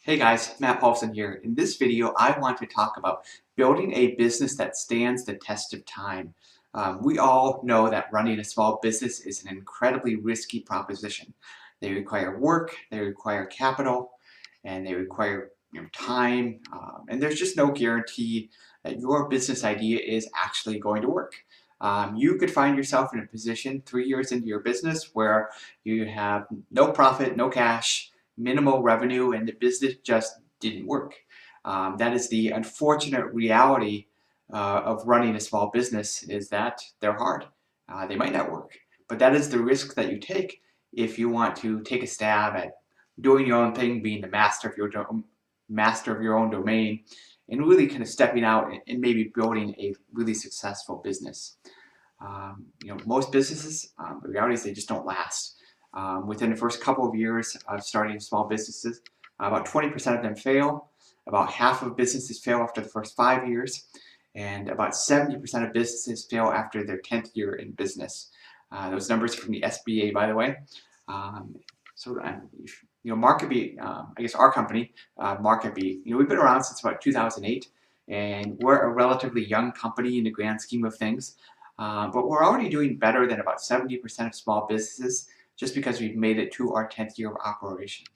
Hey guys, Matt Paulson here. In this video, I want to talk about building a business that stands the test of time. We all know that running a small business is an incredibly risky proposition. They require work, they require capital, and they require time, and there's just no guarantee that your business idea is actually going to work. You could find yourself in a position 3 years into your business where you have no profit, no cash, minimal revenue, and the business just didn't work. That is the unfortunate reality of running a small business, is that they're hard. They might not work, but that is the risk that you take if you want to take a stab at doing your own thing, being the master of your own domain, and really kind of stepping out and maybe building a really successful business. Most businesses, the reality is they just don't last. Within the first couple of years of starting small businesses, about 20% of them fail. About half of businesses fail after the first 5 years, and about 70% of businesses fail after their 10th year in business. Those numbers are from the SBA, by the way. Um, MarketBeat, I guess our company, MarketBeat, we've been around since about 2008, and we're a relatively young company in the grand scheme of things. But we're already doing better than about 70% of small businesses just because we've made it to our 10th year of operations.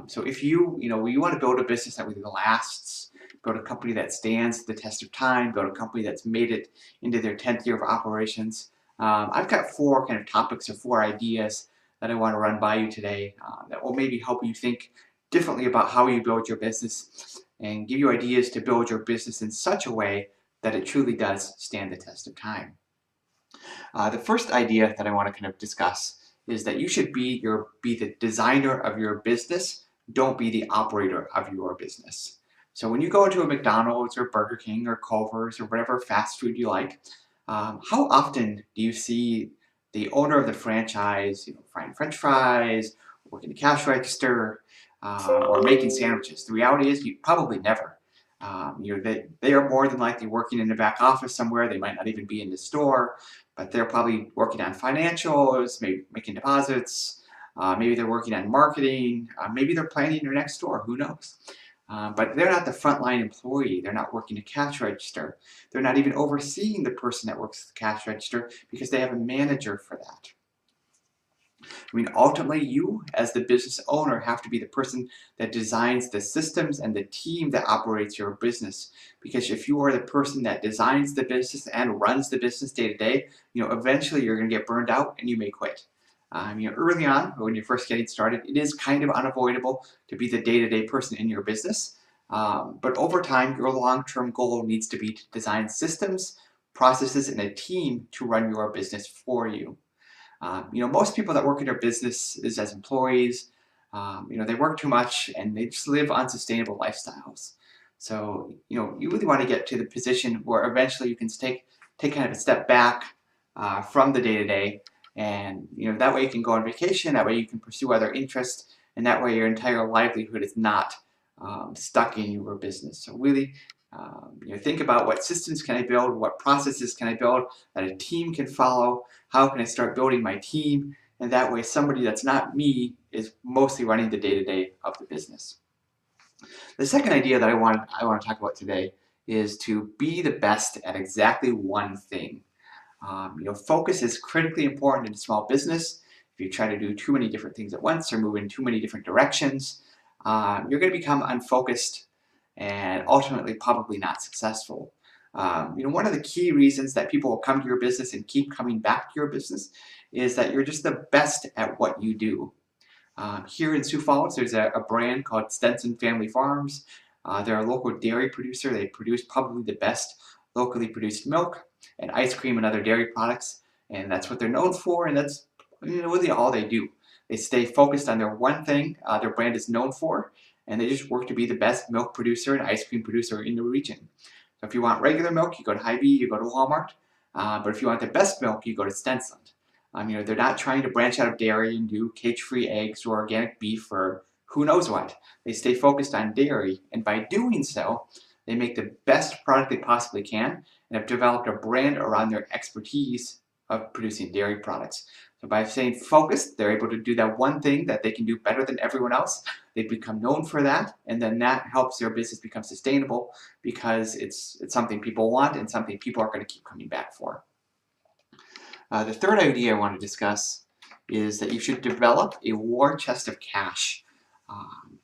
So if you want to build a business that really lasts, build a company that stands the test of time, build a company that's made it into their 10th year of operations, I've got four kind of topics or four ideas that I want to run by you today that will maybe help you think differently about how you build your business and give you ideas to build your business in such a way that it truly does stand the test of time. The first idea that I want to kind of discuss is that you should be the designer of your business. Don't be the operator of your business. So when you go into a McDonald's or Burger King or Culver's or whatever fast food you like, how often do you see the owner of the franchise, frying French fries, working the cash register, or making sandwiches? The reality is, you probably never. They are more than likely working in the back office somewhere. They might not even be in the store, but they're probably working on financials, maybe making deposits. Maybe they're working on marketing. Maybe they're planning their next store. Who knows? But they're not the frontline employee. They're not working the cash register. They're not even overseeing the person that works the cash register because they have a manager for that. Ultimately, you as the business owner have to be the person that designs the systems and the team that operates your business. Because if you are the person that designs the business and runs the business day to day, eventually you're going to get burned out and you may quit. Early on, when you're first getting started, it is kind of unavoidable to be the day-to-day person in your business. But over time, your long-term goal needs to be to design systems, processes, and a team to run your business for you. Most people that work in their businesses as employees, they work too much and they just live unsustainable lifestyles. So, you really want to get to the position where eventually you can take kind of a step back from the day-to-day, and that way you can go on vacation, that way you can pursue other interests, and that way your entire livelihood is not stuck in your business. So really, think about what systems can I build, what processes can I build that a team can follow, how can I start building my team, and that way somebody that's not me is mostly running the day-to-day of the business. The second idea that I want to talk about today is to be the best at exactly one thing. Focus is critically important in a small business. If you try to do too many different things at once or move in too many different directions, you're going to become unfocused and ultimately probably not successful. One of the key reasons that people will come to your business and keep coming back to your business is that you're just the best at what you do. Here in Sioux Falls, there's a brand called Stenson Family Farms. They're a local dairy producer. They produce probably the best locally produced milk and ice cream and other dairy products, and that's what they're known for, and that's really all they do. They stay focused on their one thing their brand is known for, and they just work to be the best milk producer and ice cream producer in the region. So if you want regular milk, you go to Hy-Vee, you go to Walmart. But if you want the best milk, you go to Stenson. They're not trying to branch out of dairy and do cage-free eggs or organic beef or who knows what. They stay focused on dairy, and by doing so, they make the best product they possibly can and have developed a brand around their expertise of producing dairy products. So by staying focused, they're able to do that one thing that they can do better than everyone else. They become known for that, and then that helps their business become sustainable because it's something people want and something people are going to keep coming back for. The third idea I want to discuss is that you should develop a war chest of cash.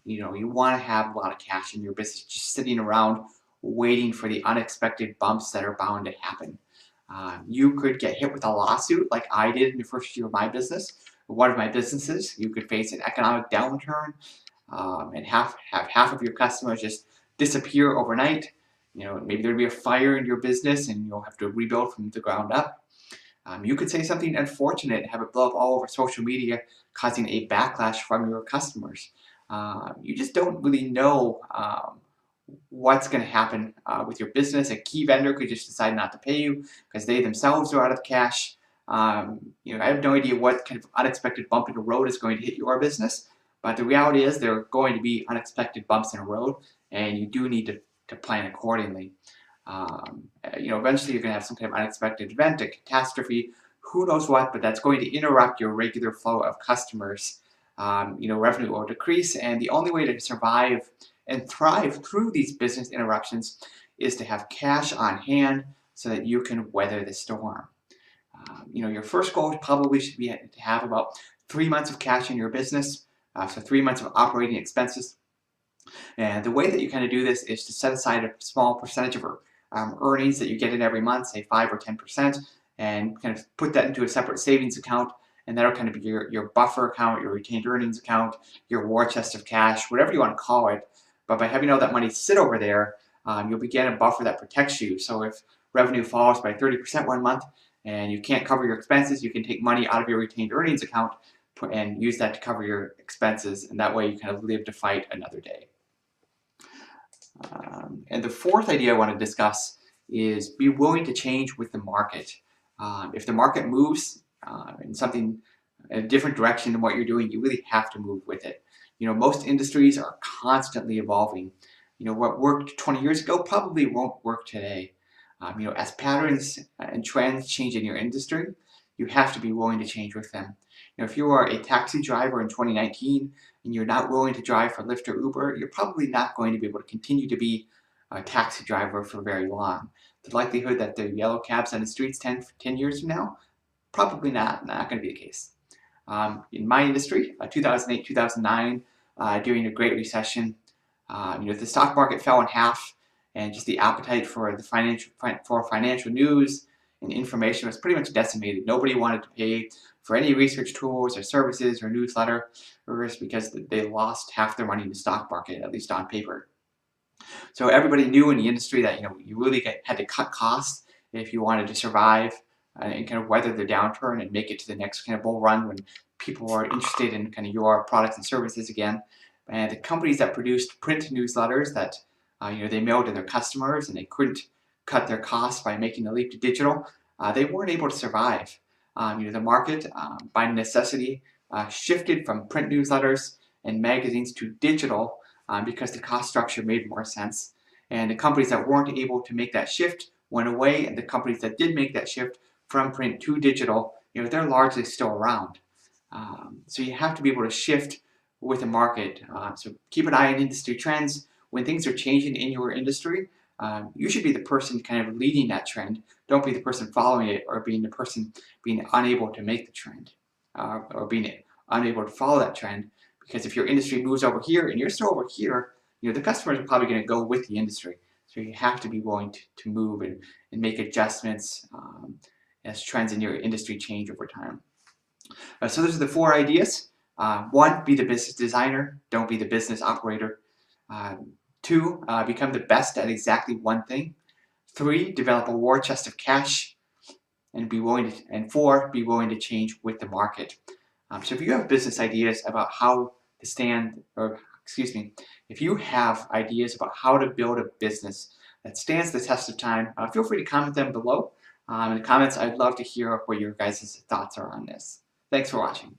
You want to have a lot of cash in your business just sitting around waiting for the unexpected bumps that are bound to happen. You could get hit with a lawsuit like I did in the first year of my business. One of my businesses, you could face an economic downturn and have half of your customers just disappear overnight. Maybe there'd be a fire in your business and you'll have to rebuild from the ground up. You could say something unfortunate and have it blow up all over social media, causing a backlash from your customers. You just don't really know what's going to happen with your business. A key vendor could just decide not to pay you because they themselves are out of cash. I have no idea what kind of unexpected bump in the road is going to hit your business, but the reality is there are going to be unexpected bumps in the road, and you do need to plan accordingly. Eventually you're going to have some kind of unexpected event, a catastrophe, who knows what, but that's going to interrupt your regular flow of customers. Revenue will decrease, and the only way to survive and thrive through these business interruptions is to have cash on hand so that you can weather the storm. Your first goal probably should be to have about 3 months of cash in your business, so 3 months of operating expenses. And the way that you kind of do this is to set aside a small percentage of earnings that you get in every month, say 5 or 10%, and kind of put that into a separate savings account, and that'll kind of be your buffer account, your retained earnings account, your war chest of cash, whatever you want to call it. But by having all that money sit over there, you'll begin a buffer that protects you. So if revenue falls by 30% one month and you can't cover your expenses, you can take money out of your retained earnings account and use that to cover your expenses, and that way you kind of live to fight another day. And the fourth idea I want to discuss is be willing to change with the market. If the market moves in a different direction than what you're doing, you really have to move with it. Most industries are constantly evolving. What worked 20 years ago probably won't work today. As patterns and trends change in your industry, you have to be willing to change with them. If you are a taxi driver in 2019 and you're not willing to drive for Lyft or Uber, you're probably not going to be able to continue to be a taxi driver for very long. The likelihood that there are yellow cabs on the streets 10 years from now, probably not going to be the case. In my industry, 2008, 2009, during the Great Recession, the stock market fell in half, and just the appetite for financial news and information was pretty much decimated. Nobody wanted to pay for any research tools or services or newsletters because they lost half their money in the stock market, at least on paper. So everybody knew in the industry that you really had to cut costs if you wanted to survive and kind of weather the downturn and make it to the next kind of bull run when people are interested in kind of your products and services again. And the companies that produced print newsletters that they mailed to their customers and they couldn't cut their costs by making the leap to digital, they weren't able to survive. The market, by necessity, shifted from print newsletters and magazines to digital because the cost structure made more sense. And the companies that weren't able to make that shift went away, and the companies that did make that shift from print to digital, they're largely still around. So you have to be able to shift with the market. So keep an eye on industry trends. When things are changing in your industry, you should be the person kind of leading that trend. Don't be the person following it or being the person being unable to make the trend or being unable to follow that trend. Because if your industry moves over here and you're still over here, the customers are probably going to go with the industry. So you have to be willing to move and make adjustments as trends in your industry change over time. So those are the 4 ideas. 1, be the business designer. Don't be the business operator. 2, become the best at exactly one thing. 3, develop a war chest of cash. And 4, be willing to change with the market. So if you have business ideas about how to if you have ideas about how to build a business that stands the test of time, feel free to comment them below. In the comments, I'd love to hear what your guys' thoughts are on this. Thanks for watching.